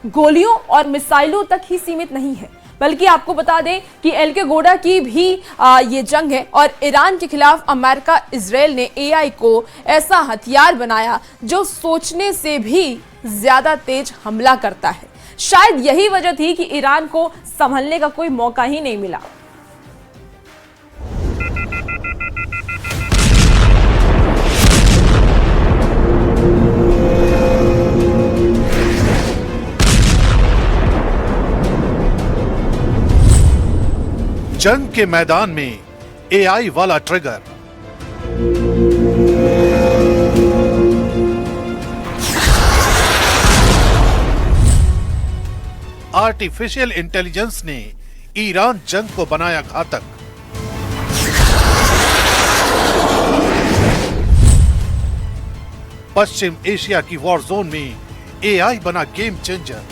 गोलियों और मिसाइलों तक ही सीमित नहीं है, बल्कि आपको बता दें कि एलके गोडा की भी ये जंग है और ईरान के खिलाफ अमेरिका इजराइल ने एआई को ऐसा हथियार बनाया जो सोचने से भी ज्यादा तेज हमला करता है। शायद यही वजह थी कि ईरान को संभलने का कोई मौका ही नहीं मिला। जंग के मैदान में एआई वाला ट्रिगर, आर्टिफिशियल इंटेलिजेंस ने ईरान जंग को बनाया घातक। पश्चिम एशिया की वॉर जोन में एआई बना गेम चेंजर।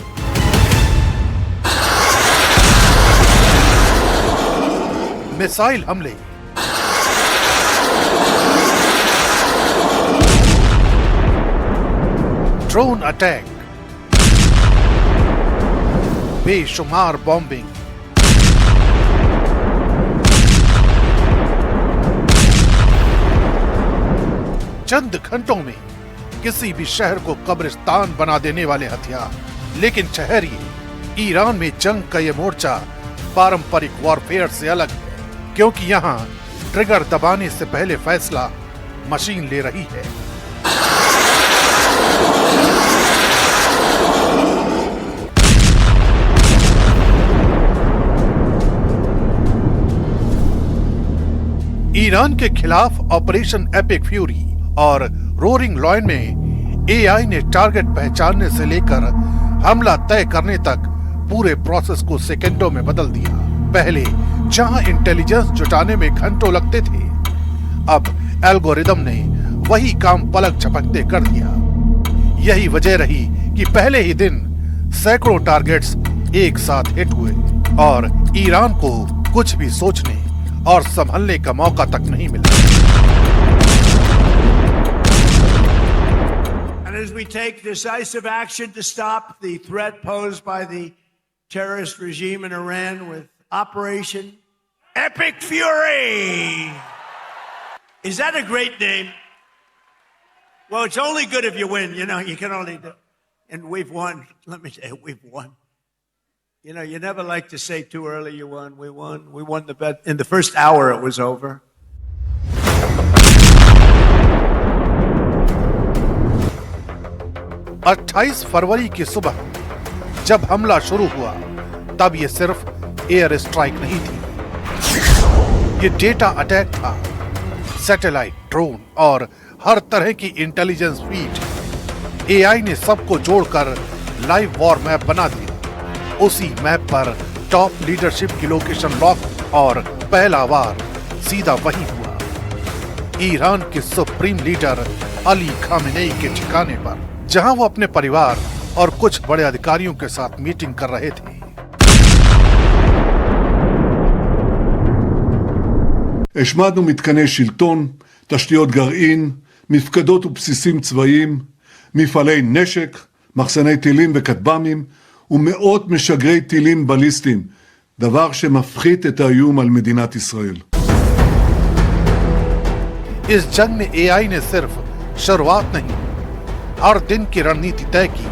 मिसाइल हमले, ड्रोन अटैक, बेशुमार बॉम्बिंग, चंद घंटों में किसी भी शहर को कब्रिस्तान बना देने वाले हथियार। लेकिन ठहरिए, ईरान में जंग का यह मोर्चा पारंपरिक वॉरफेयर से अलग है, क्योंकि यहाँ ट्रिगर दबाने से पहले फैसला मशीन ले रही है। ईरान के खिलाफ ऑपरेशन एपिक फ्यूरी और रोरिंग लॉयन में एआई ने टारगेट पहचानने से लेकर हमला तय करने तक पूरे प्रोसेस को सेकंडों में बदल दिया। पहले जहां इंटेलिजेंस जुटाने में घंटों लगते थे, अब एल्गोरिदम ने वही काम पलक झपकते कर दिया। यही वजह रही कि पहले ही दिन सैकड़ों टारगेट्स एक साथ हिट हुए और ईरान को कुछ भी सोचने और संभलने का मौका तक नहीं मिला। And as we take decisive action to stop the threat posed by the terrorist regime in Iran with Operation Epic Fury. Is that a great name? Well, it's only good if you win. You know, you can only do. And we've won. Let me tell you, we've won. You know, you never like to say too early you won. We won. We won the bet. In the first hour, it was over. अट्ठाईस फरवरी की सुबह जब हमला शुरू हुआ, तब ये सिर्फ एयर स्ट्राइक नहीं थी, ये डेटा अटैक था। सैटेलाइट, ड्रोन और हर तरह की इंटेलिजेंस फीड, एआई ने सबको जोड़कर लाइव वॉर मैप बना दिया। उसी मैप पर टॉप लीडरशिप की लोकेशन लॉक और पहला वार सीधा वही हुआ, ईरान के सुप्रीम लीडर अली खामेनेई के ठिकाने पर, जहां वो अपने परिवार और कुछ बड़े अधिकारियों के साथ मीटिंग कर रहे थे। השמדנו מתקני שלטון, תשתיות גרעין, מפקדות ובסיסים צבאיים, מפעלי נשק, מחסני טילים וכטב"מים ומאות משגרי טילים בליסטיים, דבר שמפחית את האיום על מדינת ישראל. इस जंग में एआई ने सिर्फ शुरुआत नहीं, हर दिन की रणनीति तय की।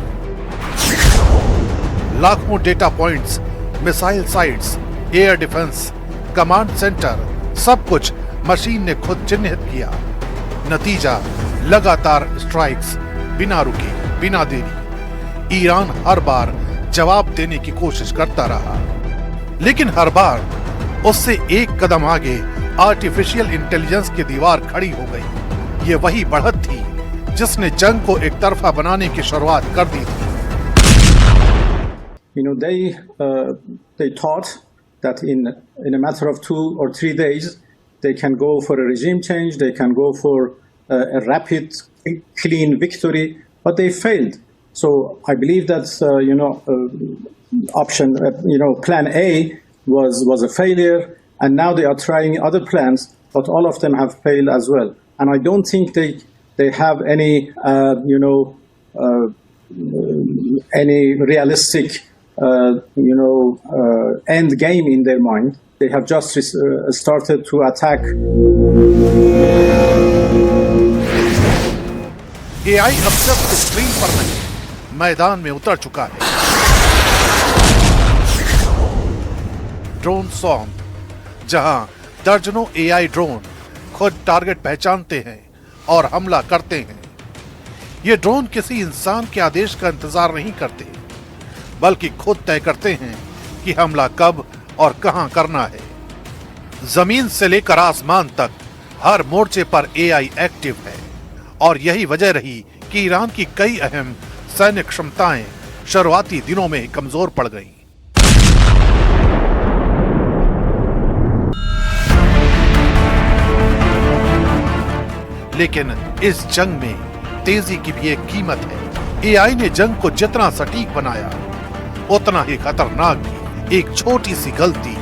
लाखों data points, missile sites, air defence, command centre, सब कुछ मशीन ने खुद चिन्हित किया। नतीजा लगातार स्ट्राइक्स, बिना रुके, बिना देरी। ईरान हर बार जवाब देने की कोशिश करता रहा, लेकिन हर बार उससे एक कदम आगे आर्टिफिशियल इंटेलिजेंस की दीवार खड़ी हो गई। ये वही बढ़त थी जिसने जंग को एक तरफा बनाने की शुरुआत कर दी थी। You know, they thought that in a matter of 2 or 3 days, they can go for a regime change, they can go for a rapid, clean victory, but they failed. So I believe that, option, plan A was a failure, and now they are trying other plans, but all of them have failed as well. And I don't think they have any, any realistic, end game in their mind. They have just started to attack. AI अब सिर्फ screen पर नहीं, मैदान में उतर चुका है। Drone song, जहां दर्जनों एआई ड्रोन खुद टारगेट पहचानते हैं और हमला करते हैं। ये ड्रोन किसी इंसान के आदेश का इंतजार नहीं करते, बल्कि खुद तय करते हैं कि हमला कब और कहां करना है। जमीन से लेकर आसमान तक हर मोर्चे पर एआई एक्टिव है, और यही वजह रही कि ईरान की कई अहम सैन्य क्षमताएं शुरुआती दिनों में ही कमजोर पड़ गईं। लेकिन इस जंग में तेजी की भी एक कीमत है। एआई ने जंग को जितना सटीक बनाया, उतना ही खतरनाक भी। एक छोटी सी गलती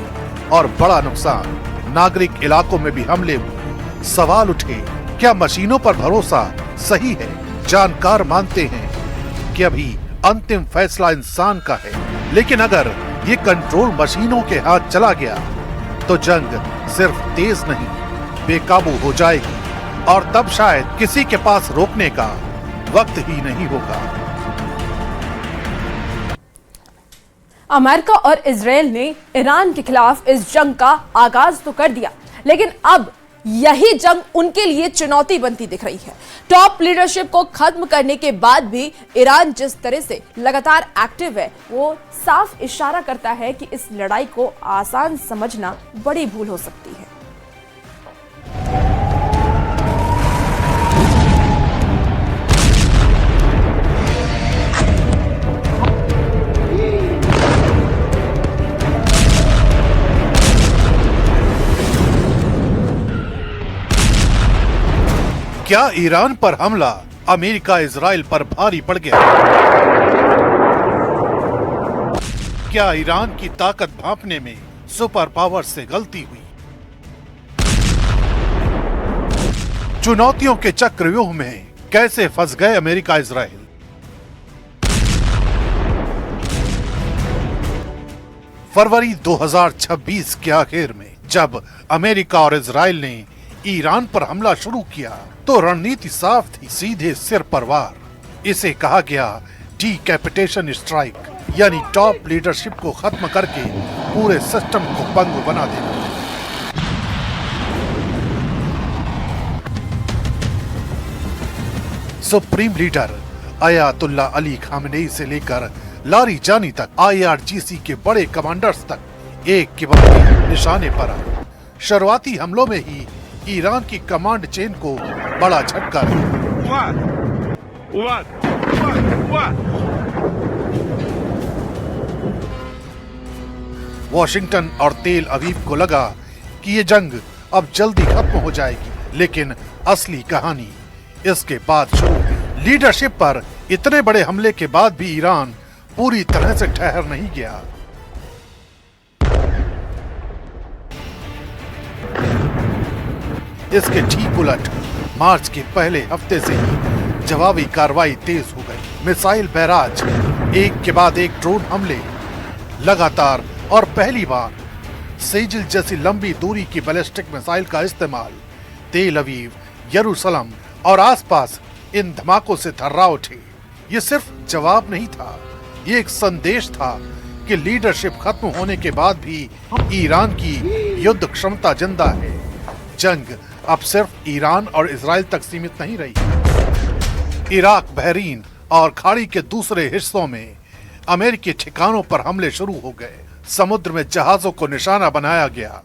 और बड़ा नुकसान। नागरिक इलाकों में भी हमले हुए। सवाल उठे, क्या मशीनों पर भरोसा सही है? जानकार मानते हैं कि अभी अंतिम फैसला इंसान का है, लेकिन अगर ये कंट्रोल मशीनों के हाथ चला गया तो जंग सिर्फ तेज नहीं, बेकाबू हो जाएगी, और तब शायद किसी के पास रोकने का वक्त ही नहीं होगा। अमेरिका और इजरायल ने ईरान के खिलाफ इस जंग का आगाज तो कर दिया, लेकिन अब यही जंग उनके लिए चुनौती बनती दिख रही है। टॉप लीडरशिप को खत्म करने के बाद भी ईरान जिस तरह से लगातार एक्टिव है, वो साफ इशारा करता है कि इस लड़ाई को आसान समझना बड़ी भूल हो सकती है। क्या ईरान पर हमला अमेरिका इजराइल पर भारी पड़ गया? क्या ईरान की ताकत भांपने में सुपर पावर से गलती हुई? चुनौतियों के चक्रव्यूह में कैसे फंस गए अमेरिका इजराइल? फरवरी 2026 के आखिर में जब अमेरिका और इजराइल ने ईरान पर हमला शुरू किया तो रणनीति साफ थी, सीधे सिर पर वार। इसे कहा गया डीकैपिटेशन स्ट्राइक, यानी टॉप लीडरशिप को खत्म करके पूरे सिस्टम को पंगु बना देना। Supreme leader Ayatollah Ali Khamenei से लेकर लारीजानी तक IRGC के बड़े कमांडर्स तक एक के बाद निशाने पर आए। शुरुआती हमलों में ही ईरान की कमांड चेन को बड़ा झटका लगा। वॉशिंगटन और तेल अवीव को लगा कि ये जंग अब जल्दी खत्म हो जाएगी, लेकिन असली कहानी इसके बाद शुरू हुई। लीडरशिप पर इतने बड़े हमले के बाद भी ईरान पूरी तरह से ठहर नहीं गया। इसके ठीक उलट मार्च के पहले हफ्ते से ही जवाबी कार्रवाई तेज हो गई। मिसाइल बैराज, एक के बाद एक ड्रोन हमले लगातार, और पहली बार सेजिल जैसी लंबी दूरी की बैलिस्टिक मिसाइल का इस्तेमाल। तेल अवीव, यरूशलेम और आसपास इन धमाकों से थर्रा उठे। ये सिर्फ जवाब नहीं था, ये एक संदेश था कि लीडरशिप खत्म होने के बाद भी ईरान की युद्ध क्षमता जिंदा है। जंग अब सिर्फ ईरान और इजराइल तक सीमित नहीं रही। इराक, बहरीन और खाड़ी के दूसरे हिस्सों में अमेरिकी ठिकानों पर हमले शुरू हो गए। समुद्र में जहाजों को निशाना बनाया गया।